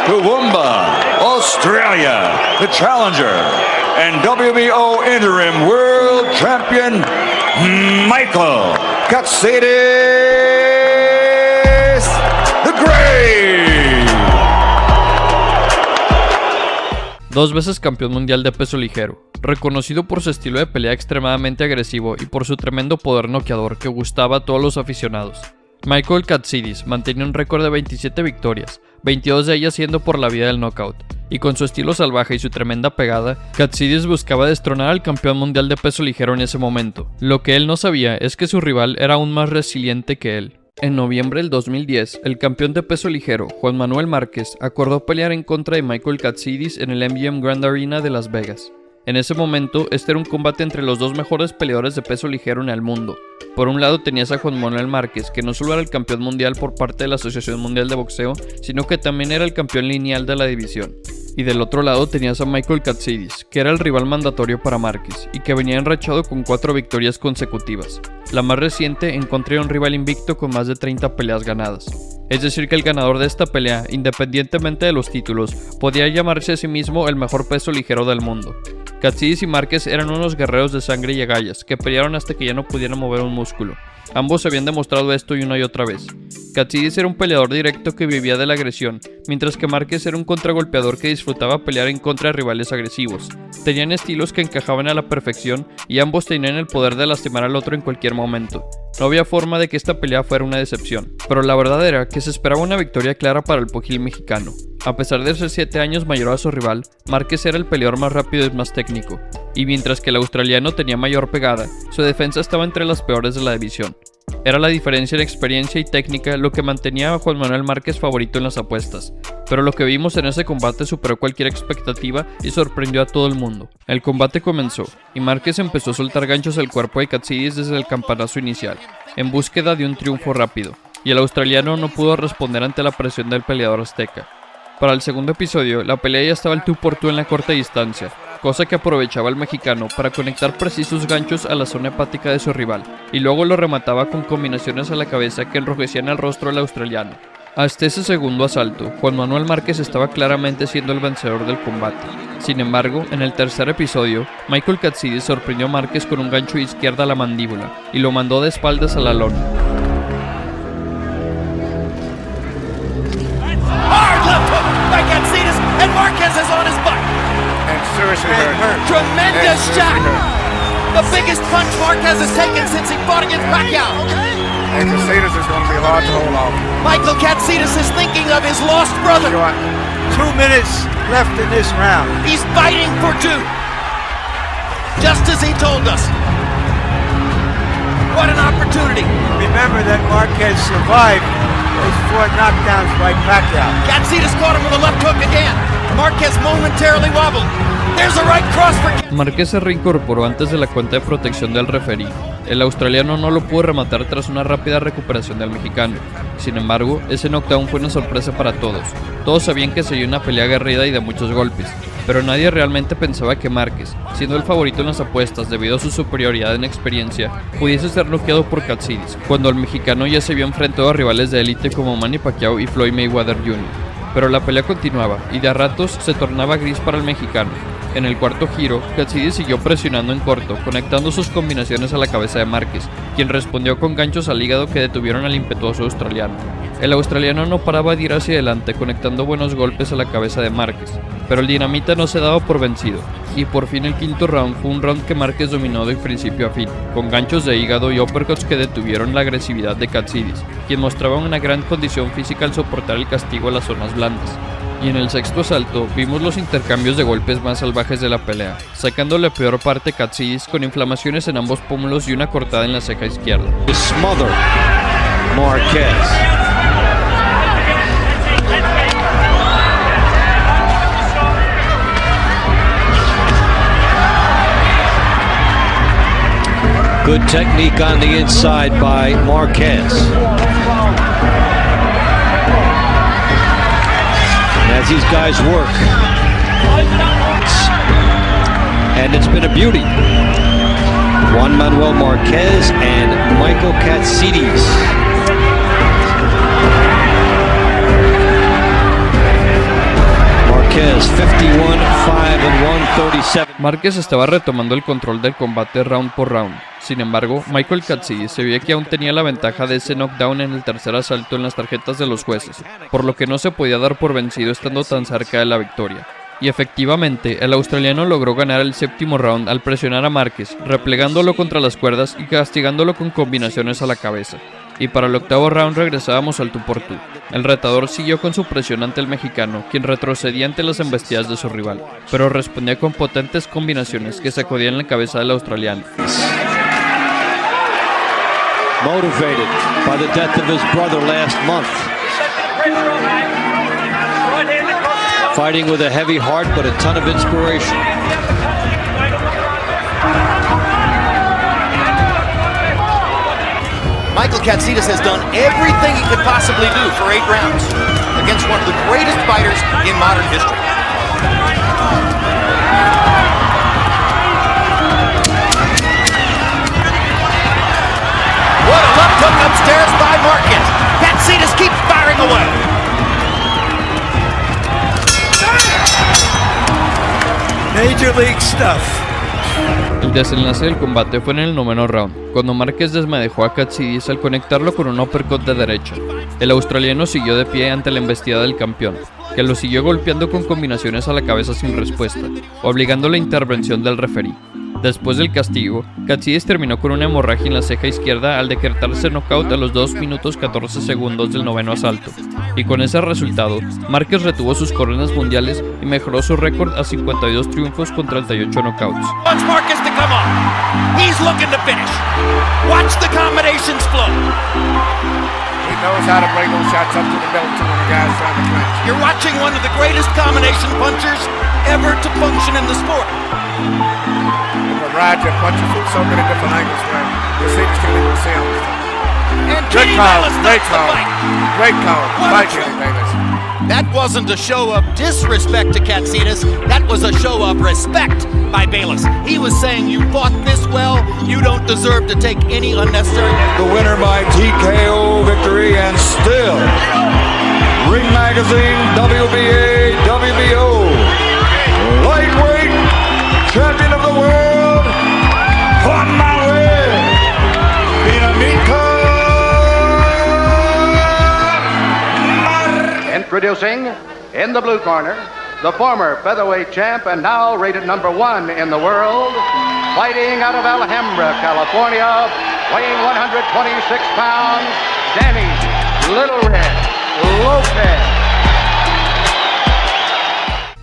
Toowoomba, Australia, the challenger, and WBO interim world champion, Michael Katsidis the Great. Dos veces campeón mundial de peso ligero, reconocido por su estilo de pelea extremadamente agresivo y por su tremendo poder noqueador que gustaba a todos los aficionados. Michael Katsidis mantenía un récord de 27 victorias, 22 de ellas siendo por la vía del knockout, y con su estilo salvaje y su tremenda pegada, Katsidis buscaba destronar al campeón mundial de peso ligero en ese momento. Lo que él no sabía es que su rival era aún más resiliente que él. En noviembre del 2010, el campeón de peso ligero, Juan Manuel Márquez, acordó pelear en contra de Michael Katsidis en el MGM Grand Arena de Las Vegas. En ese momento, este era un combate entre los dos mejores peleadores de peso ligero en el mundo. Por un lado tenías a Juan Manuel Márquez, que no solo era el campeón mundial por parte de la Asociación Mundial de Boxeo, sino que también era el campeón lineal de la división. Y del otro lado tenías a Michael Katsidis, que era el rival mandatorio para Márquez, y que venía enrachado con 4 victorias consecutivas. La más reciente en contra de un rival invicto con más de 30 peleas ganadas. Es decir que el ganador de esta pelea, independientemente de los títulos, podía llamarse a sí mismo el mejor peso ligero del mundo. Katsidis y Márquez eran unos guerreros de sangre y agallas, que pelearon hasta que ya no pudieran mover un músculo. Ambos habían demostrado esto una y otra vez. Katsidis era un peleador directo que vivía de la agresión, mientras que Márquez era un contragolpeador que disfrutaba pelear en contra de rivales agresivos. Tenían estilos que encajaban a la perfección y ambos tenían el poder de lastimar al otro en cualquier momento. No había forma de que esta pelea fuera una decepción, pero la verdad era que se esperaba una victoria clara para el pugil mexicano. A pesar de ser 7 años mayor a su rival, Márquez era el peleador más rápido y más técnico, y mientras que el australiano tenía mayor pegada, su defensa estaba entre las peores de la división. Era la diferencia en experiencia y técnica lo que mantenía a Juan Manuel Márquez favorito en las apuestas, pero lo que vimos en ese combate superó cualquier expectativa y sorprendió a todo el mundo. El combate comenzó, y Márquez empezó a soltar ganchos al cuerpo de Katsidis desde el campanazo inicial, en búsqueda de un triunfo rápido, y el australiano no pudo responder ante la presión del peleador azteca. Para el segundo episodio, la pelea ya estaba al tú por tú en la corta distancia, cosa que aprovechaba el mexicano para conectar precisos ganchos a la zona hepática de su rival, y luego lo remataba con combinaciones a la cabeza que enrojecían el rostro del australiano. Hasta ese segundo asalto, Juan Manuel Márquez estaba claramente siendo el vencedor del combate. Sin embargo, en el tercer episodio, Michael Katsidis sorprendió a Márquez con un gancho de izquierda a la mandíbula, y lo mandó de espaldas a la lona. Tremendous shot! The biggest punch Marquez has taken since he fought against Pacquiao. And Katsidis is going to be hard to hold off. Michael Katsidis is thinking of his lost brother. 2 minutes left in this round. He's fighting for 2. Just as he told us. What an opportunity. Remember that Marquez survived those 4 knockdowns by Pacquiao. Katsidis caught him with a left hook again. Marquez momentarily wobbled. There's a right cross for Márquez se reincorporó antes de la cuenta de protección del referí. El australiano no lo pudo rematar tras una rápida recuperación del mexicano. Sin embargo, ese knockdown fue una sorpresa para todos. Todos sabían que sería una pelea aguerrida y de muchos golpes, pero nadie realmente pensaba que Márquez, siendo el favorito en las apuestas debido a su superioridad en experiencia, pudiese ser noqueado por Katsidis, cuando el mexicano ya se había enfrentado a rivales de élite como Manny Pacquiao y Floyd Mayweather Jr. Pero la pelea continuaba, y de a ratos se tornaba gris para el mexicano. En el cuarto giro, Katsidis siguió presionando en corto, conectando sus combinaciones a la cabeza de Márquez, quien respondió con ganchos al hígado que detuvieron al impetuoso australiano. El australiano no paraba de ir hacia adelante, conectando buenos golpes a la cabeza de Márquez, pero el dinamita no se daba por vencido, y por fin el quinto round fue un round que Márquez dominó de principio a fin, con ganchos de hígado y uppercuts que detuvieron la agresividad de Katsidis, quien mostraba una gran condición física al soportar el castigo a las zonas blandas. Y en el sexto asalto vimos los intercambios de golpes más salvajes de la pelea, sacando la peor parte Katsidis con inflamaciones en ambos pómulos y una cortada en la ceja izquierda. Smother Marquez. Good technique on the inside by Marquez. As these guys work, and it's been a beauty. Juan Manuel Marquez and Michael Katsidis. It's 51-5-1, 37. Márquez estaba retomando el control del combate round por round. Sin embargo, Michael Katsidis se veía que aún tenía la ventaja de ese knockdown en el tercer asalto en las tarjetas de los jueces, por lo que no se podía dar por vencido estando tan cerca de la victoria. Y efectivamente, el australiano logró ganar el séptimo round al presionar a Márquez, replegándolo contra las cuerdas y castigándolo con combinaciones a la cabeza. Y para el octavo round regresábamos al tú por tú. El retador siguió con su presión ante el mexicano, quien retrocedía ante las embestidas de su rival, pero respondía con potentes combinaciones que sacudían la cabeza del australiano. Motivated by the death of his brother last month. Fighting with a heavy heart but a ton of inspiration. Michael Katsidis has done everything he could possibly do for 8 rounds against one of the greatest fighters in modern history. What a left hook upstairs by Marquez. Katsidis keeps firing away. Major League stuff. El desenlace del combate fue en el noveno round, cuando Márquez desmadejó a Katsidis al conectarlo con un uppercut de derecha. El australiano siguió de pie ante la embestida del campeón, que lo siguió golpeando con combinaciones a la cabeza sin respuesta, obligando la intervención del referí. Después del castigo, Katsidis terminó con una hemorragia en la ceja izquierda al decretarse knockout a los 2 minutos 14 segundos del noveno asalto, y con ese resultado, Márquez retuvo sus coronas mundiales y mejoró su récord a 52 triunfos con 38 knockouts. Wants Marquez to come on. He's looking to finish. Watch the combinations flow. He knows how to bring those shots up to the belt to the guys trying to clinch. You're watching one of the greatest combination punchers ever to function in the sport. Roger punches from so many different angles where the Cedars can't even see him. And Good Kenny call, Bayless great stops the call, fight. great call. What a Fight trick. Kenny Bayless. That wasn't a show of disrespect to Katsidis. That was a show of respect by Bayless. He was saying, you fought this well, you don't deserve to take any unnecessary... The winner by TKO victory and still Ring Magazine WBA WBO lightweight champion of the world, on my way, Dinamita Marquez. Introducing, in the blue corner, the former featherweight champ and now rated number 1 in the world, fighting out of Alhambra, California, weighing 126 pounds, Danny Little Red Lopez.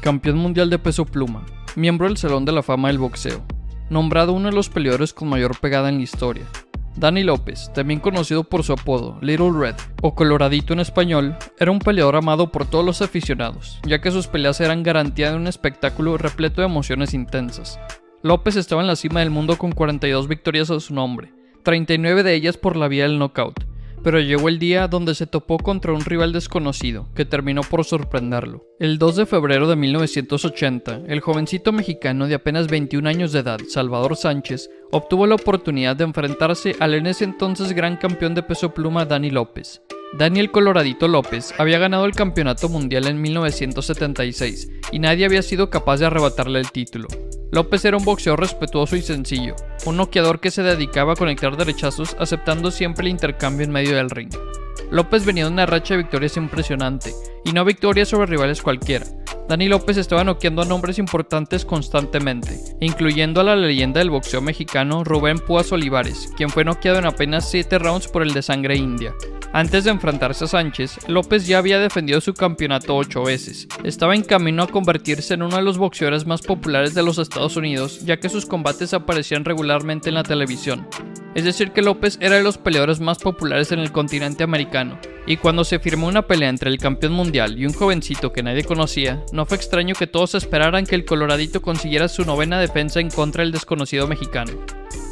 Campeón mundial de peso pluma, miembro del Salón de la Fama del Boxeo, nombrado uno de los peleadores con mayor pegada en la historia. Danny López, también conocido por su apodo Little Red o Coloradito en español, era un peleador amado por todos los aficionados, ya que sus peleas eran garantía de un espectáculo repleto de emociones intensas. López estaba en la cima del mundo con 42 victorias a su nombre, 39 de ellas por la vía del knockout, pero llegó el día donde se topó contra un rival desconocido, que terminó por sorprenderlo. El 2 de febrero de 1980, el jovencito mexicano de apenas 21 años de edad, Salvador Sánchez, obtuvo la oportunidad de enfrentarse al en ese entonces gran campeón de peso pluma Danny López. Daniel Coloradito López había ganado el campeonato mundial en 1976 y nadie había sido capaz de arrebatarle el título. López era un boxeador respetuoso y sencillo, un noqueador que se dedicaba a conectar derechazos aceptando siempre el intercambio en medio del ring. López venía de una racha de victorias impresionante, y no victorias sobre rivales cualquiera. Danny López estaba noqueando a nombres importantes constantemente, incluyendo a la leyenda del boxeo mexicano Rubén Púas Olivares, quien fue noqueado en apenas 7 rounds por el de sangre india. Antes de enfrentarse a Sánchez, López ya había defendido su campeonato 8 veces. Estaba en camino a convertirse en uno de los boxeadores más populares de los Estados Unidos, ya que sus combates aparecían regularmente en la televisión. Es decir que López era de los peleadores más populares en el continente americano. Y cuando se firmó una pelea entre el campeón mundial y un jovencito que nadie conocía, no fue extraño que todos esperaran que el Coloradito consiguiera su 9ª defensa en contra del desconocido mexicano.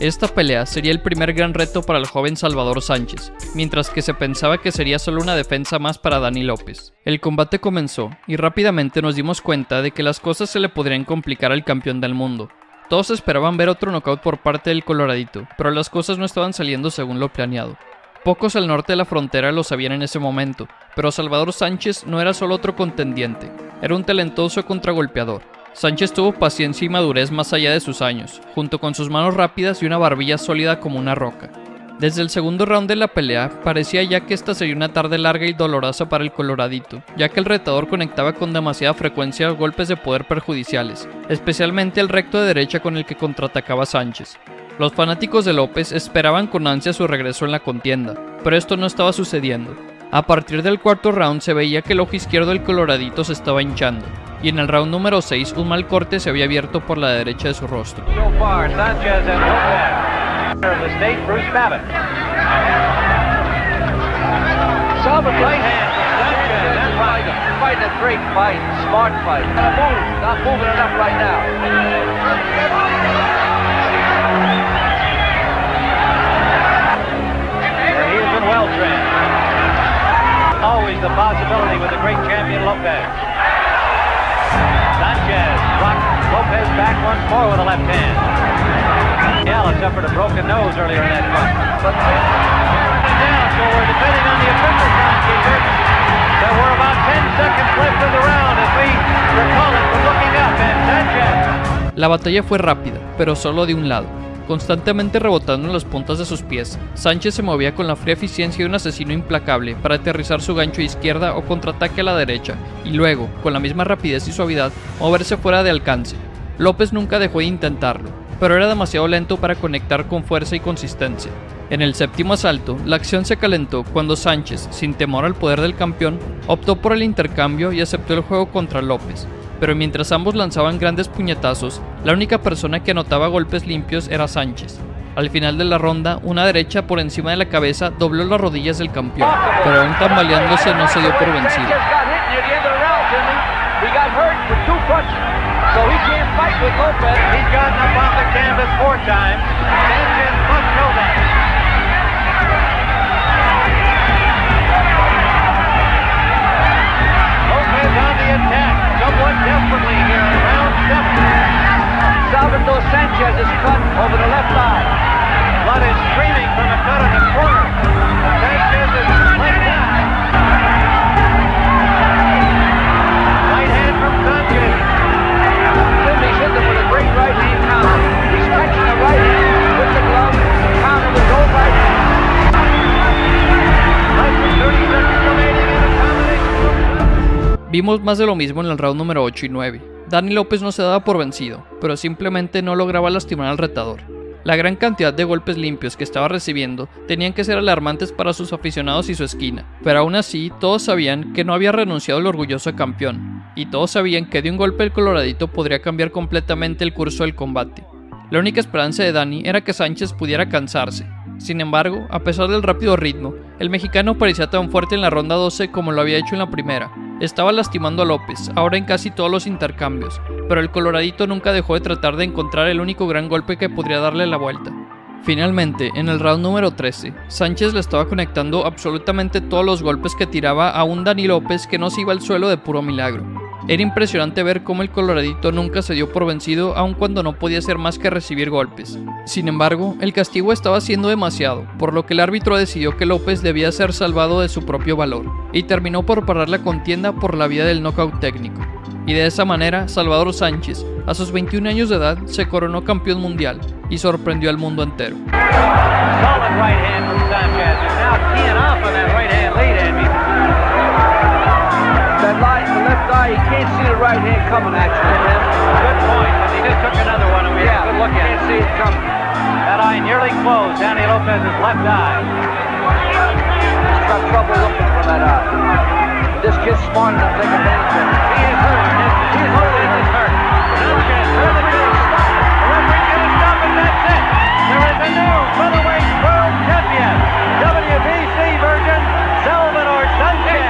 Esta pelea sería el primer gran reto para el joven Salvador Sánchez, mientras que se pensaba que sería solo una defensa más para Danny López. El combate comenzó, y rápidamente nos dimos cuenta de que las cosas se le podrían complicar al campeón del mundo. Todos esperaban ver otro knockout por parte del Coloradito, pero las cosas no estaban saliendo según lo planeado. Pocos al norte de la frontera lo sabían en ese momento, pero Salvador Sánchez no era solo otro contendiente. Era un talentoso contragolpeador. Sánchez tuvo paciencia y madurez más allá de sus años, junto con sus manos rápidas y una barbilla sólida como una roca. Desde el segundo round de la pelea, parecía ya que esta sería una tarde larga y dolorosa para el coloradito, ya que el retador conectaba con demasiada frecuencia golpes de poder perjudiciales, especialmente el recto de derecha con el que contraatacaba Sánchez. Los fanáticos de López esperaban con ansia su regreso en la contienda, pero esto no estaba sucediendo. A partir del cuarto round se veía que el ojo izquierdo del coloradito se estaba hinchando, y en el round número 6 un mal corte se había abierto por la derecha de su rostro. Always the possibility with the great champion Lopez. Sanchez blocked Lopez back once more with a left hand. Yala suffered a broken nose earlier in that fight. But down, so we're depending on the official timekeeper. There were about 10 seconds left in the round as we recall it from looking up and Sanchez. La batalla fue rápida, pero solo de un lado. Constantemente rebotando en las puntas de sus pies, Sánchez se movía con la fría eficiencia de un asesino implacable para aterrizar su gancho a izquierda o contraataque a la derecha, y luego, con la misma rapidez y suavidad, moverse fuera de alcance. López nunca dejó de intentarlo, pero era demasiado lento para conectar con fuerza y consistencia. En el séptimo asalto, la acción se calentó cuando Sánchez, sin temor al poder del campeón, optó por el intercambio y aceptó el juego contra López. Pero mientras ambos lanzaban grandes puñetazos, la única persona que anotaba golpes limpios era Sánchez. Al final de la ronda, una derecha por encima de la cabeza dobló las rodillas del campeón, pero aún tambaleándose no se dio por vencido. Salvador Sanchez is cut over the left eye. Blood is streaming from a cut in the corner. Sanchez is laid down. Right hand from Sanchez. He's hit them with a great right hand counter. He's catching the right hand with the glove. Counter with no right hand. Less than 30 seconds remaining in the combination. Vimos más de lo mismo en el round número 8 y 9. Dani López no se daba por vencido, pero simplemente no lograba lastimar al retador. La gran cantidad de golpes limpios que estaba recibiendo tenían que ser alarmantes para sus aficionados y su esquina, pero aún así todos sabían que no había renunciado el orgulloso campeón, y todos sabían que de un golpe el coloradito podría cambiar completamente el curso del combate. La única esperanza de Dani era que Sánchez pudiera cansarse. Sin embargo, a pesar del rápido ritmo, el mexicano parecía tan fuerte en la ronda 12 como lo había hecho en la primera. Estaba lastimando a López, ahora en casi todos los intercambios, pero el coloradito nunca dejó de tratar de encontrar el único gran golpe que podría darle la vuelta. Finalmente, en el round número 13, Sánchez le estaba conectando absolutamente todos los golpes que tiraba a un Dani López que no se iba al suelo de puro milagro. Era impresionante ver cómo el coloradito nunca se dio por vencido aun cuando no podía hacer más que recibir golpes. Sin embargo, el castigo estaba siendo demasiado, por lo que el árbitro decidió que López debía ser salvado de su propio valor, y terminó por parar la contienda por la vía del knockout técnico. Y de esa manera, Salvador Sánchez, a sus 21 años de edad, se coronó campeón mundial y sorprendió al mundo entero. Solid right hand from Sanchez. He's now teeing off on that right hand lead hand. That line, the left eye, you can't see the right hand coming actually. Good point, and he just took another one and we had a good look at it. Can't see it coming. That eye nearly closed, Danny Lopez's left eye. He's got trouble looking for that eye. This kid's smart enough to take advantage of it. He is hurt. He is hurt. Sanchez, where the game stop? The referee's going to stop it, that's it. There is a new featherweight world champion, WBC version, Salvador Sanchez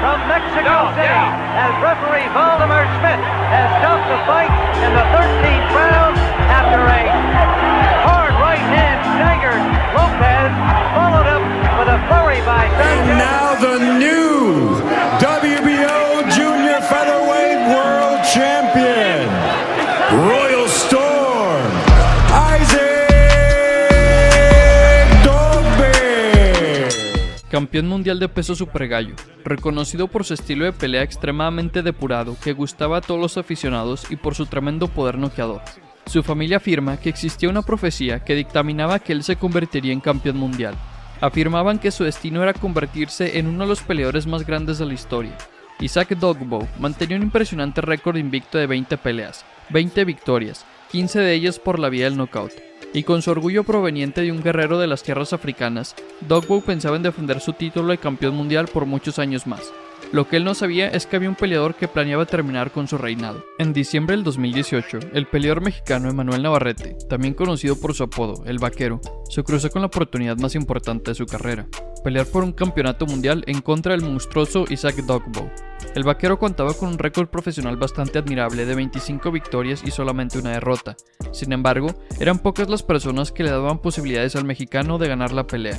from Mexico City, as referee Valdemar Smith has stopped the fight in the 13th round after a hard right hand staggered Lopez, followed up with a flurry by Sanchez. And now the new WBO Junior Featherweight World Champion, Royal Storm, Isaac Dogbe. campeón mundial de peso supergallo, reconocido por su estilo de pelea extremadamente depurado que gustaba a todos los aficionados y por su tremendo poder noqueador. Su familia afirma que existía una profecía que dictaminaba que él se convertiría en campeón mundial. Afirmaban que su destino era convertirse en uno de los peleadores más grandes de la historia. Isaac Dogboe mantenía un impresionante récord invicto de 20 peleas, 20 victorias, 15 de ellas por la vía del knockout. Y con su orgullo proveniente de un guerrero de las tierras africanas, Dogboe pensaba en defender su título de campeón mundial por muchos años más. Lo que él no sabía es que había un peleador que planeaba terminar con su reinado. En diciembre del 2018, el peleador mexicano Emmanuel Navarrete, también conocido por su apodo, El Vaquero, se cruzó con la oportunidad más importante de su carrera: pelear por un campeonato mundial en contra del monstruoso Isaac Dogboe. El Vaquero contaba con un récord profesional bastante admirable de 25 victorias y solamente una derrota. Sin embargo, eran pocas las personas que le daban posibilidades al mexicano de ganar la pelea.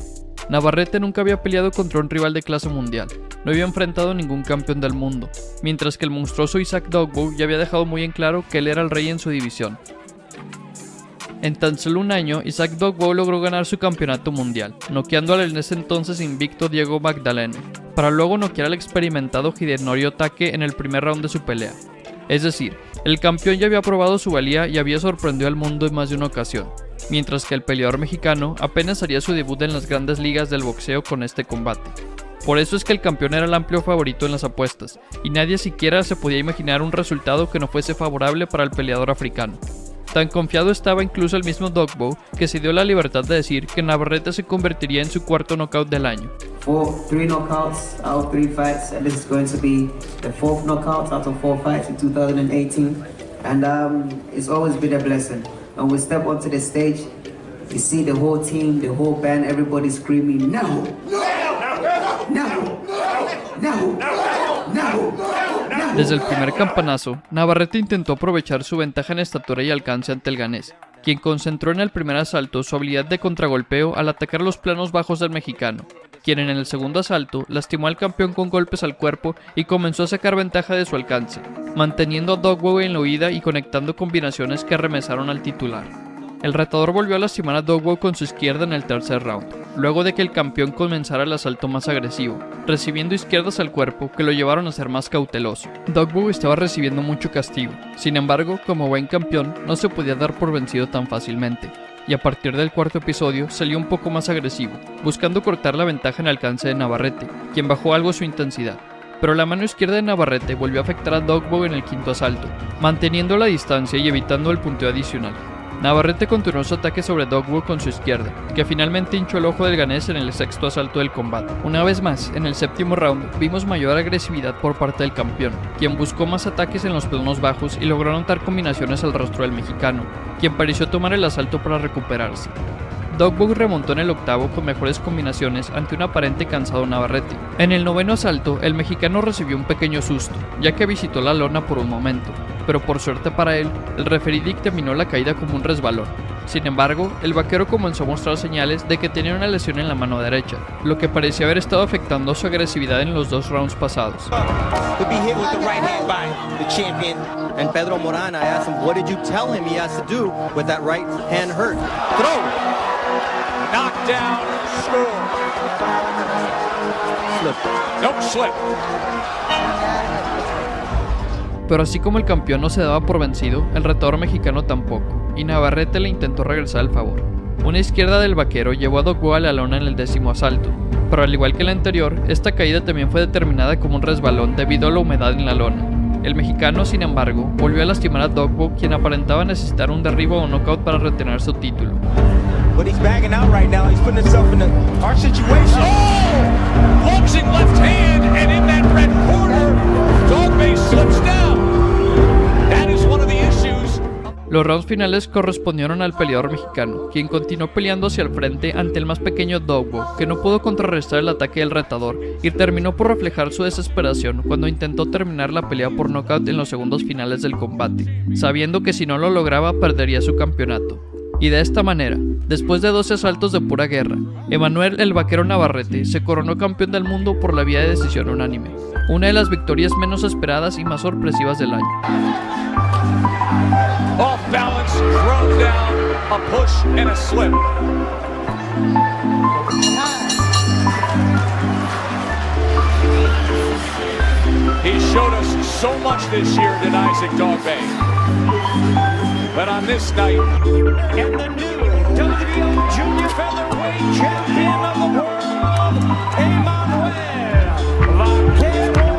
Navarrete nunca había peleado contra un rival de clase mundial, no había enfrentado a ningún campeón del mundo, mientras que el monstruoso Isaac Dogboe ya había dejado muy en claro que él era el rey en su división. En tan solo un año, Isaac Dogboe logró ganar su campeonato mundial, noqueando al en ese entonces invicto Diego Magdaleno, para luego noquear al experimentado Hidenori Otake en el primer round de su pelea. Es decir, el campeón ya había probado su valía y había sorprendido al mundo en más de una ocasión, mientras que el peleador mexicano apenas haría su debut en las grandes ligas del boxeo con este combate. Por eso es que el campeón era el amplio favorito en las apuestas, y nadie siquiera se podía imaginar un resultado que no fuese favorable para el peleador africano. Tan confiado estaba incluso el mismo Dogboe que se dio la libertad de decir que Navarrete se convertiría en su cuarto knockout del año. 3 knockouts out of 3 fights, and this is going to be the 4th knockout out of 4 fights in 2018, and it's always been a blessing. And we step onto the stage, you see the whole team, the whole band, everybody screaming, no, no, no, no, no, no, no. Desde el primer campanazo, Navarrete intentó aprovechar su ventaja en estatura y alcance ante el ganés, quien concentró en el primer asalto su habilidad de contragolpeo al atacar los planos bajos del mexicano, quien en el segundo asalto lastimó al campeón con golpes al cuerpo y comenzó a sacar ventaja de su alcance, manteniendo a Dogboe en la huida y conectando combinaciones que arremesaron al titular. El retador volvió a lastimar a Dogboe con su izquierda en el tercer round, luego de que el campeón comenzara el asalto más agresivo, recibiendo izquierdas al cuerpo que lo llevaron a ser más cauteloso. Dogboe estaba recibiendo mucho castigo, sin embargo, como buen campeón, no se podía dar por vencido tan fácilmente, y a partir del cuarto episodio salió un poco más agresivo, buscando cortar la ventaja en alcance de Navarrete, quien bajó algo su intensidad. Pero la mano izquierda de Navarrete volvió a afectar a Dogboe en el quinto asalto, manteniendo la distancia y evitando el punteo adicional. Navarrete continuó su ataque sobre Dogboe con su izquierda, que finalmente hinchó el ojo del ganés en el sexto asalto del combate. Una vez más, en el séptimo round, vimos mayor agresividad por parte del campeón, quien buscó más ataques en los planos bajos y logró anotar combinaciones al rostro del mexicano, quien pareció tomar el asalto para recuperarse. Dogboe remontó en el octavo con mejores combinaciones ante un aparente cansado Navarrete. En el noveno asalto, el mexicano recibió un pequeño susto, ya que visitó la lona por un momento, pero por suerte para él, el referí dictaminó la caída como un resbalón. Sin embargo, el vaquero comenzó a mostrar señales de que tenía una lesión en la mano derecha, lo que parecía haber estado afectando su agresividad en los 2 rounds pasados. And Pedro Morán, I asked him, what did you tell him he has to do with that right hand hurt? Throw! Knockdown, score. Slip. Nope, slip. Pero así como el campeón no se daba por vencido, el retador mexicano tampoco, y Navarrete le intentó regresar el favor. Una izquierda del vaquero llevó a Dogboe a la lona en el 10º asalto, pero al igual que la anterior, esta caída también fue determinada como un resbalón debido a la humedad en la lona. El mexicano, sin embargo, volvió a lastimar a Dogboe, quien aparentaba necesitar un derribo o knockout para retener su título. But he's bagging out right now. He's putting himself in a hard situation. Oh! Plunging left hand, and in that red corner, Dogboe slips down. That is one of the issues. Los rounds finales correspondieron al peleador mexicano, quien continuó peleando hacia el frente ante el más pequeño Dogboe, que no pudo contrarrestar el ataque del retador y terminó por reflejar su desesperación cuando intentó terminar la pelea por nocaut en los segundos finales del combate, sabiendo que si no lo lograba perdería su campeonato. Y de esta manera, después de 12 asaltos de pura guerra, Emmanuel el Vaquero Navarrete se coronó campeón del mundo por la vía de decisión unánime, una de las victorias menos esperadas y más sorpresivas del año. Off balance, thrown down, a push and a slip. showed us so much this year than Isaac Dogboe. But on this night, and the new WBO Junior Featherweight Champion of the world, Emmanuel Vaquero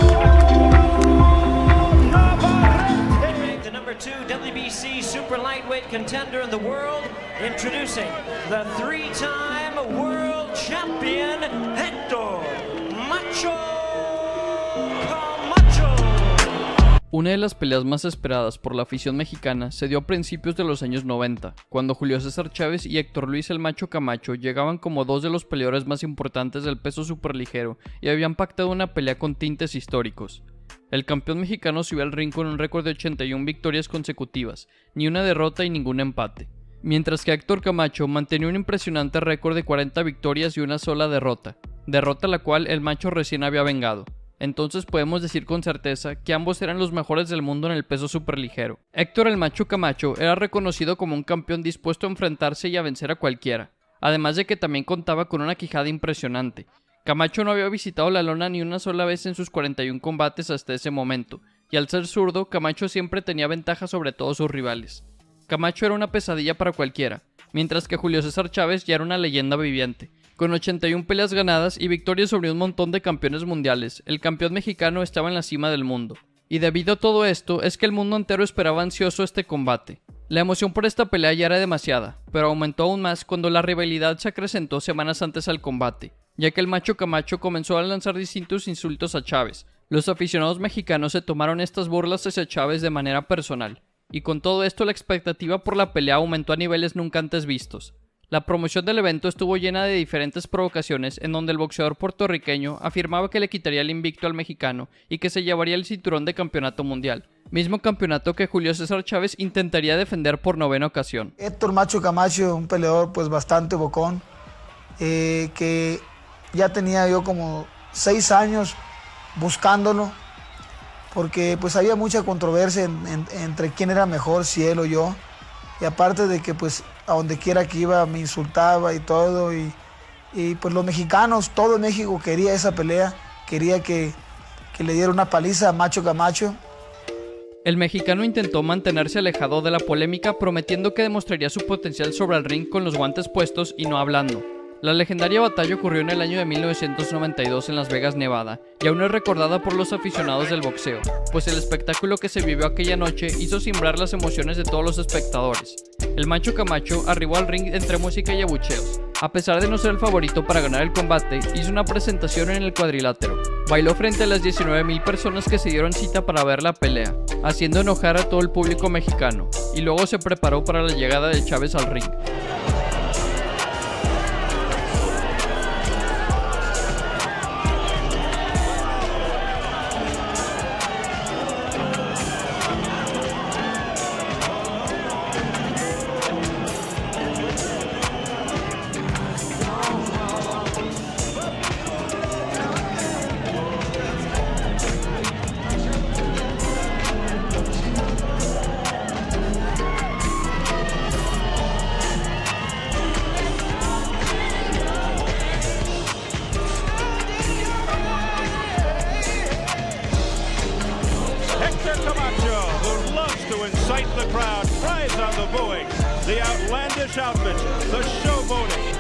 Navarrete. The number 2 WBC Super Lightweight contender in the world, introducing the 3-time world champion, Hector Macho Camacho. Una de las peleas más esperadas por la afición mexicana se dio a principios de los años 90, cuando Julio César Chávez y Héctor Luis el Macho Camacho llegaban como dos de los peleadores más importantes del peso superligero y habían pactado una pelea con tintes históricos. El campeón mexicano subió al ring con un récord de 81 victorias consecutivas, ni una derrota y ningún empate, mientras que Héctor Camacho mantenía un impresionante récord de 40 victorias y una sola derrota la cual el Macho recién había vengado. Entonces podemos decir con certeza que ambos eran los mejores del mundo en el peso superligero. Héctor el Macho Camacho era reconocido como un campeón dispuesto a enfrentarse y a vencer a cualquiera, además de que también contaba con una quijada impresionante. Camacho no había visitado la lona ni una sola vez en sus 41 combates hasta ese momento, y al ser zurdo, Camacho siempre tenía ventaja sobre todos sus rivales. Camacho era una pesadilla para cualquiera, mientras que Julio César Chávez ya era una leyenda viviente. Con 81 peleas ganadas y victorias sobre un montón de campeones mundiales, el campeón mexicano estaba en la cima del mundo. Y debido a todo esto, es que el mundo entero esperaba ansioso este combate. La emoción por esta pelea ya era demasiada, pero aumentó aún más cuando la rivalidad se acrecentó semanas antes al combate, ya que el Macho Camacho comenzó a lanzar distintos insultos a Chávez. Los aficionados mexicanos se tomaron estas burlas hacia Chávez de manera personal, y con todo esto la expectativa por la pelea aumentó a niveles nunca antes vistos. La promoción del evento estuvo llena de diferentes provocaciones en donde el boxeador puertorriqueño afirmaba que le quitaría el invicto al mexicano y que se llevaría el cinturón de campeonato mundial, mismo campeonato que Julio César Chávez intentaría defender por 9ª ocasión. Héctor Macho Camacho, un peleador pues bastante bocón, que ya tenía yo como 6 años buscándolo, porque pues había mucha controversia entre quién era mejor, si él o yo. Y aparte de que pues a donde quiera que iba me insultaba y todo, y pues los mexicanos, todo México quería esa pelea, quería que le diera una paliza a Macho Camacho. El mexicano intentó mantenerse alejado de la polémica, prometiendo que demostraría su potencial sobre el ring con los guantes puestos y no hablando. La legendaria batalla ocurrió en el año de 1992 en Las Vegas, Nevada, y aún es recordada por los aficionados del boxeo, pues el espectáculo que se vivió aquella noche hizo simbrar las emociones de todos los espectadores. El Macho Camacho arribó al ring entre música y abucheos. A pesar de no ser el favorito para ganar el combate, hizo una presentación en el cuadrilátero. Bailó frente a las 19,000 personas que se dieron cita para ver la pelea, haciendo enojar a todo el público mexicano, y luego se preparó para la llegada de Chávez al ring. incite the crowd, thrives on the booing, the outlandish outfit, the showboating.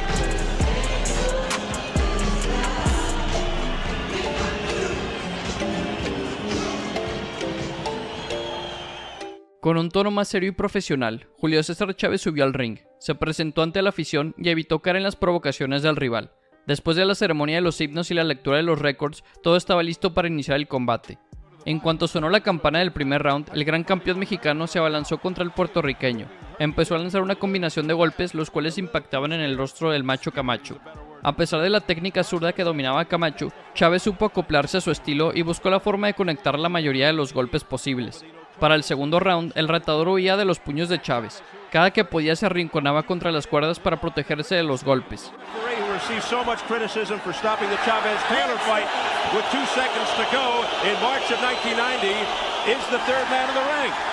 Con un tono más serio y profesional, Julio César Chávez subió al ring, se presentó ante la afición y evitó caer en las provocaciones del rival. Después de la ceremonia de los himnos y la lectura de los récords, todo estaba listo para iniciar el combate. En cuanto sonó la campana del primer round, el gran campeón mexicano se abalanzó contra el puertorriqueño. Empezó a lanzar una combinación de golpes, los cuales impactaban en el rostro del Macho Camacho. A pesar de la técnica zurda que dominaba a Camacho, Chávez supo acoplarse a su estilo y buscó la forma de conectar la mayoría de los golpes posibles. Para el segundo round, el retador huía de los puños de Chávez. Cada que podía se arrinconaba contra las cuerdas para protegerse de los golpes.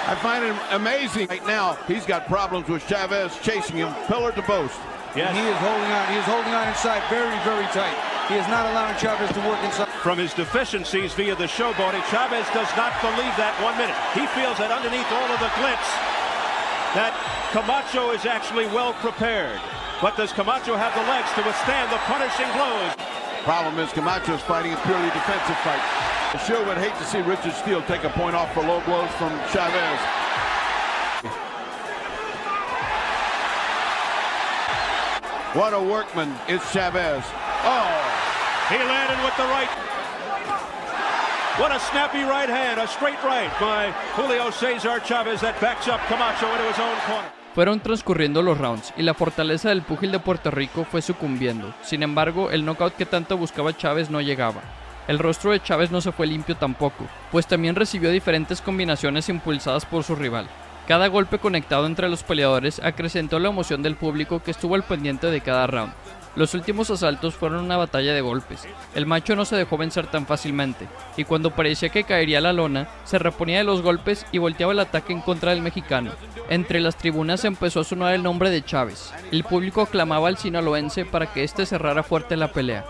I find it amazing. Right now, he's got problems with Chavez chasing him pillar to post. Yes. He is holding on. He is holding on inside very, very tight. He is not allowing Chavez to work inside. From his deficiencies via the showboating, Chavez does not believe that 1 minute. He feels that underneath all of the glitz, that Camacho is actually well prepared. But does Camacho have the legs to withstand the punishing blows? Problem is Camacho's fighting a purely defensive fight. I sure would hate to see Richard Steele take a point off for low blows from Chavez. What a workman is Chavez. Oh, he landed with the right. What a snappy right hand, a straight right by Julio Cesar Chavez that backs up Camacho into his own corner. Fueron transcurriendo los rounds y la fortaleza del púgil de Puerto Rico fue sucumbiendo. Sin embargo, el knockout que tanto buscaba Chavez no llegaba. El rostro de Chavez no se fue limpio tampoco, pues también recibió diferentes combinaciones impulsadas por su rival. Cada golpe conectado entre los peleadores acrecentó la emoción del público que estuvo al pendiente de cada round. Los últimos asaltos fueron una batalla de golpes. El macho no se dejó vencer tan fácilmente, y cuando parecía que caería a la lona, se reponía de los golpes y volteaba el ataque en contra del mexicano. Entre las tribunas empezó a sonar el nombre de Chavez. El público aclamaba al sinaloense para que éste cerrara fuerte la pelea.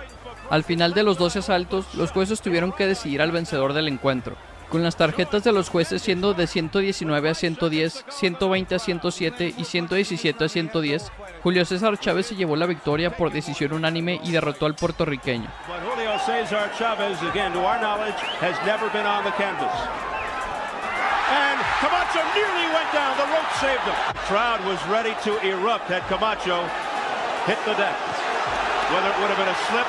Al final de los 12 asaltos, los jueces tuvieron que decidir al vencedor del encuentro, con las tarjetas de los jueces siendo de 119 a 110, 120 a 107 y 117 a 110, Julio César Chávez se llevó la victoria por decisión unánime y derrotó al puertorriqueño. Julio Cesar Chavez, again, to our knowledge, has never been on the canvas. And Camacho nearly went down, the rope saved him. Crowd was ready to erupt had Camacho hit the deck. Whether it would have been a slip.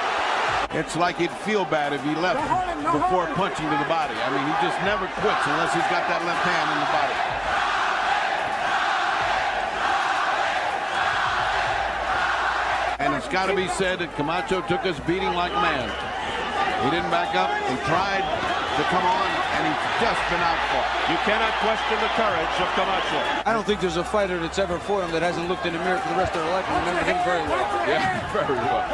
It's like he'd feel bad if he left before punching to the body. I mean, he just never quits unless he's got that left hand in the body. And it's got to be said that Camacho took his beating like a man. He didn't back up. He tried to come on, and he's just been outfought. You cannot question the courage of Camacho. I don't think there's a fighter that's ever fought him that hasn't looked in the mirror for the rest of their life and remembered him very well. Yeah, very well.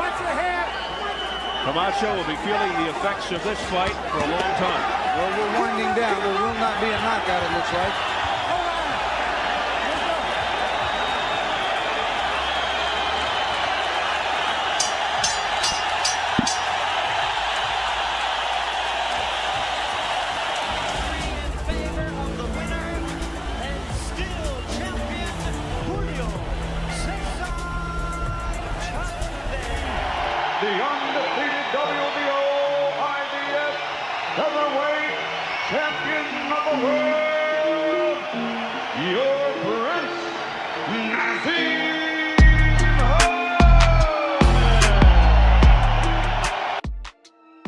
Camacho will be feeling the effects of this fight for a long time. Well, we're winding down. There will not be a knockout, it looks like. The undefeated WBO IBF Featherweight Champion of the World, your Prince, Naseem Hamed.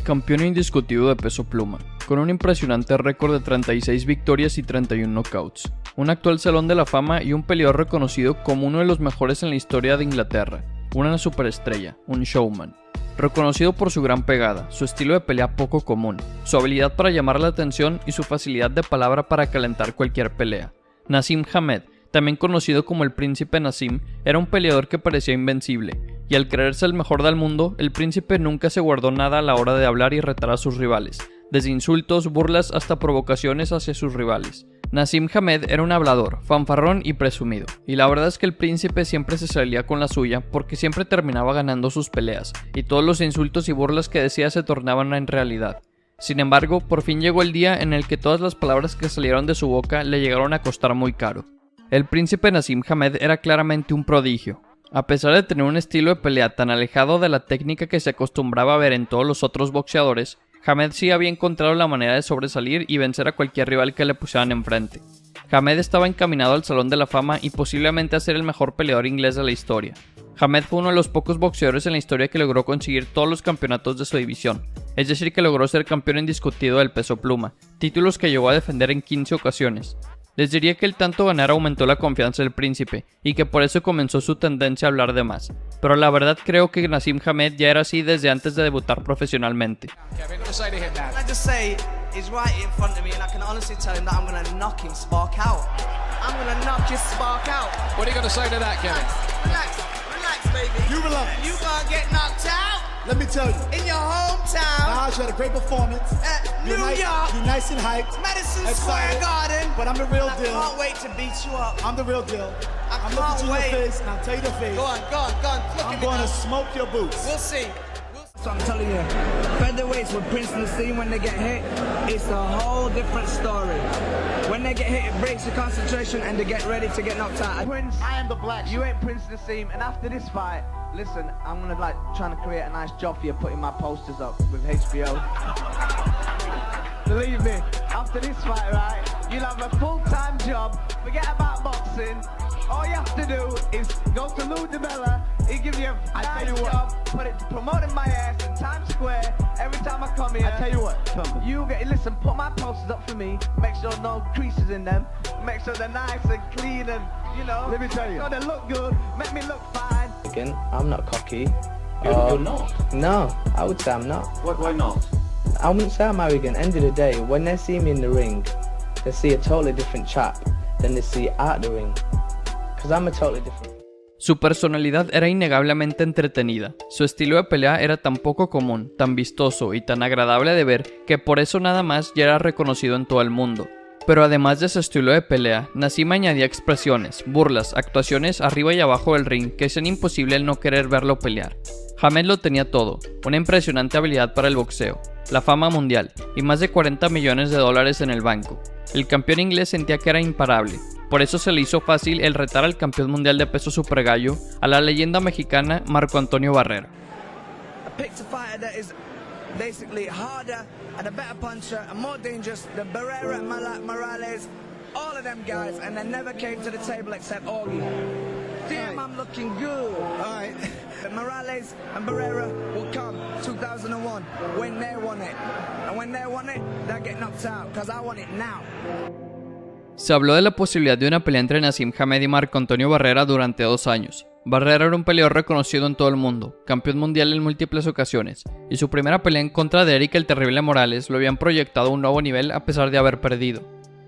Campeón indiscutido de peso pluma, con un impresionante récord de 36 victorias y 31 knockouts, un actual Salón de la Fama y un peleador reconocido como uno de los mejores en la historia de Inglaterra. Una superestrella, un showman, reconocido por su gran pegada, su estilo de pelea poco común, su habilidad para llamar la atención y su facilidad de palabra para calentar cualquier pelea. Naseem Hamed, también conocido como el Príncipe Naseem, era un peleador que parecía invencible, y al creerse el mejor del mundo, el príncipe nunca se guardó nada a la hora de hablar y retar a sus rivales, desde insultos, burlas hasta provocaciones hacia sus rivales. Naseem Hamed era un hablador, fanfarrón y presumido, y la verdad es que el príncipe siempre se salía con la suya porque siempre terminaba ganando sus peleas, y todos los insultos y burlas que decía se tornaban en realidad. Sin embargo, por fin llegó el día en el que todas las palabras que salieron de su boca le llegaron a costar muy caro. El príncipe Naseem Hamed era claramente un prodigio. A pesar de tener un estilo de pelea tan alejado de la técnica que se acostumbraba a ver en todos los otros boxeadores, Hamed sí había encontrado la manera de sobresalir y vencer a cualquier rival que le pusieran enfrente. Hamed estaba encaminado al Salón de la Fama y posiblemente a ser el mejor peleador inglés de la historia. Hamed fue uno de los pocos boxeadores en la historia que logró conseguir todos los campeonatos de su división, es decir que logró ser campeón indiscutido del peso pluma, títulos que llegó a defender en 15 ocasiones. Les diría que el tanto ganar aumentó la confianza del príncipe, y que por eso comenzó su tendencia a hablar de más, pero la verdad creo que Naseem Hamed ya era así desde antes de debutar profesionalmente. Let me tell you. In your hometown. Nah, you had a great performance. New York. You're nice and hyped. Madison Square Garden. But I'm the real deal. I can't wait to beat you up. I'm the real deal. I'm looking to your face, and I'll tell you the face. Go on. Look I'm going to smoke your boots. We'll see. So I'm telling you, featherweights with Prince Nassim, when they get hit, it's a whole different story. When they get hit, it breaks your concentration and they get ready to get knocked out. Prince, I am the black. You ain't Prince Nassim, and after this fight, listen, I'm gonna trying to create a nice job for you, putting my posters up with HBO. Believe me, after this fight, right, you'll have a full-time job. Forget about boxing. All you have to do is go to Lou DiBella. He give you a nice job, promoting my ass in Times Square every time I come here. I tell you what, listen, put my posters up for me. Make sure no creases in them. Make sure they're nice and clean and, you know. Let me tell you. So they look good. Make me look fine. Again, I'm not cocky. You're not? No, I would say I'm not. Why not? I wouldn't say I'm arrogant. End of the day, when they see me in the ring, they see a totally different chap than they see out the ring. Because I'm a totally different. Su personalidad era innegablemente entretenida, su estilo de pelea era tan poco común, tan vistoso y tan agradable de ver que por eso nada más ya era reconocido en todo el mundo. Pero además de su estilo de pelea, Nassim añadía expresiones, burlas, actuaciones arriba y abajo del ring que hacían imposible el no querer verlo pelear. Hamed lo tenía todo, una impresionante habilidad para el boxeo, la fama mundial y más de 40 millones de dólares en el banco. El campeón inglés sentía que era imparable, por eso se le hizo fácil el retar al campeón mundial de peso super gallo, a la leyenda mexicana Marco Antonio Barrera. Basically harder and a better puncher and more dangerous than Barrera and Morales, all of them guys, and they never came to the table except Augie. Damn, I'm looking good. All right. Morales and Barrera will come 2001 when they want it. And when they want it, they'll get knocked out because I want it now. Se habló de la posibilidad de una pelea entre Nassim Hamed y Marco Antonio Barrera durante 2 años. Barrera era un peleador reconocido en todo el mundo, campeón mundial en múltiples ocasiones, y su primera pelea en contra de Eric el Terrible Morales lo habían proyectado a un nuevo nivel a pesar de haber perdido.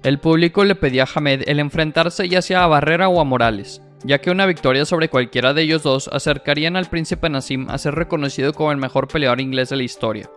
El público le pedía a Hamed el enfrentarse ya sea a Barrera o a Morales, ya que una victoria sobre cualquiera de ellos dos acercarían al príncipe Nassim a ser reconocido como el mejor peleador inglés de la historia.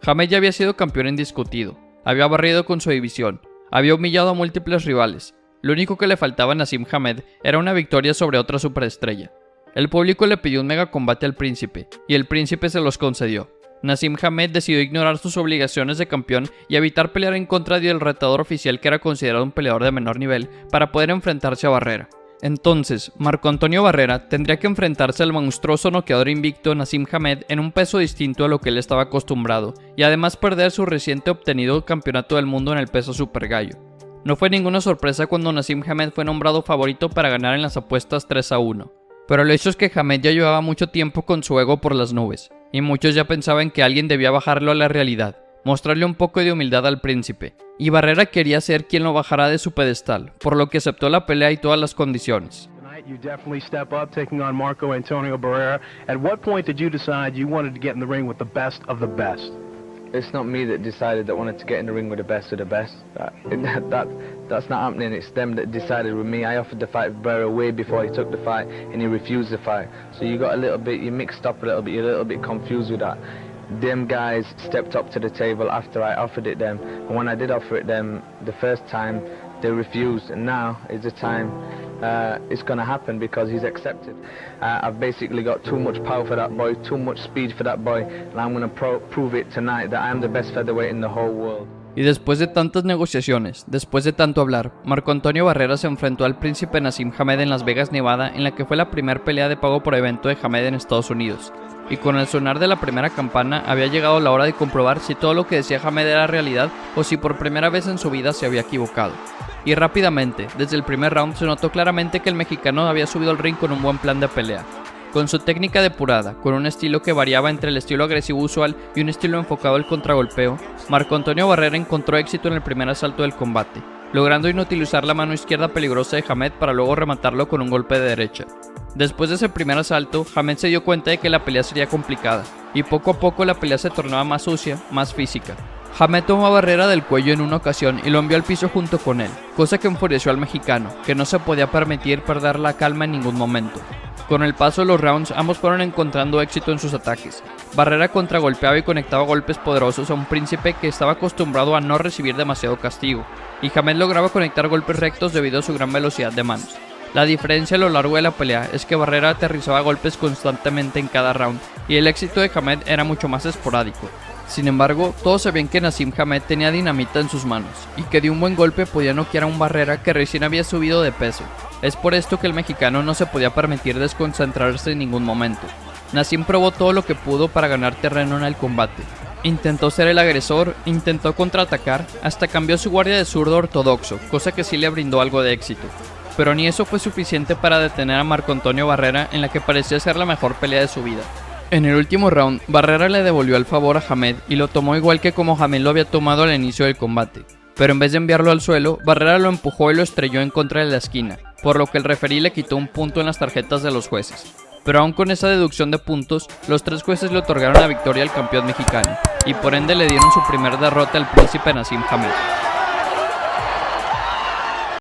Hamed ya había sido campeón indiscutido, había barrido con su división, había humillado a múltiples rivales, lo único que le faltaba a Nassim Hamed era una victoria sobre otra superestrella. El público le pidió un mega combate al príncipe, y el príncipe se los concedió. Nassim Hamed decidió ignorar sus obligaciones de campeón y evitar pelear en contra del retador oficial que era considerado un peleador de menor nivel para poder enfrentarse a Barrera. Entonces, Marco Antonio Barrera tendría que enfrentarse al monstruoso noqueador invicto Nassim Hamed en un peso distinto a lo que él estaba acostumbrado, y además perder su reciente obtenido campeonato del mundo en el peso super gallo. No fue ninguna sorpresa cuando Nassim Hamed fue nombrado favorito para ganar en las apuestas 3-1. Pero el hecho es que Hamed ya llevaba mucho tiempo con su ego por las nubes, y muchos ya pensaban que alguien debía bajarlo a la realidad, mostrarle un poco de humildad al príncipe, y Barrera quería ser quien lo bajara de su pedestal, por lo que aceptó la pelea y todas las condiciones. You definitely step up, taking on Marco Antonio Barrera. At what point did you decide you wanted to get in the ring with the best of the best? It's not me that decided that wanted to get in the ring with the best of the best. That's not happening. It's them that decided with me. I offered the fight with Barrera way before he took the fight, and he refused the fight. So you got you mixed up a little bit. You're a little bit confused with that. Them guys stepped up to the table after I offered it them, and when I did offer it them the first time, they refused, and now is the time it's going to happen because he's accepted. I've basically got too much power for that boy, too much speed for that boy, and I'm going to prove it tonight that I'm the best featherweight in the whole world. Y después de tantas negociaciones, después de tanto hablar, Marco Antonio Barrera se enfrentó al príncipe Nassim Hamed en Las Vegas, Nevada, en la que fue la primera pelea de pago por evento de Hamed en Estados Unidos. Y con el sonar de la primera campana había llegado la hora de comprobar si todo lo que decía Hamed era realidad o si por primera vez en su vida se había equivocado. Y rápidamente, desde el primer round se notó claramente que el mexicano había subido al ring con un buen plan de pelea. Con su técnica depurada, con un estilo que variaba entre el estilo agresivo usual y un estilo enfocado al contragolpeo, Marco Antonio Barrera encontró éxito en el primer asalto del combate, logrando inutilizar la mano izquierda peligrosa de Hamed para luego rematarlo con un golpe de derecha. Después de ese primer asalto, Hamed se dio cuenta de que la pelea sería complicada, y poco a poco la pelea se tornaba más sucia, más física. Hamed tomó a Barrera del cuello en una ocasión y lo envió al piso junto con él, cosa que enfureció al mexicano, que no se podía permitir perder la calma en ningún momento. Con el paso de los rounds, ambos fueron encontrando éxito en sus ataques. Barrera contragolpeaba y conectaba golpes poderosos a un príncipe que estaba acostumbrado a no recibir demasiado castigo, y Hamed lograba conectar golpes rectos debido a su gran velocidad de manos. La diferencia a lo largo de la pelea es que Barrera aterrizaba golpes constantemente en cada round y el éxito de Hamed era mucho más esporádico. Sin embargo, todos sabían que Naseem Hamed tenía dinamita en sus manos y que de un buen golpe podía noquear a un Barrera que recién había subido de peso. Es por esto que el mexicano no se podía permitir desconcentrarse en ningún momento. Naseem probó todo lo que pudo para ganar terreno en el combate. Intentó ser el agresor, intentó contraatacar, hasta cambió su guardia de zurdo ortodoxo, cosa que sí le brindó algo de éxito. Pero ni eso fue suficiente para detener a Marco Antonio Barrera en la que parecía ser la mejor pelea de su vida. En el último round, Barrera le devolvió el favor a Hamed y lo tomó igual que como Hamed lo había tomado al inicio del combate. Pero en vez de enviarlo al suelo, Barrera lo empujó y lo estrelló en contra de la esquina, por lo que el referí le quitó un punto en las tarjetas de los jueces. Pero aún con esa deducción de puntos, los 3 jueces le otorgaron la victoria al campeón mexicano, y por ende le dieron su primer derrota al príncipe Naseem Hamed.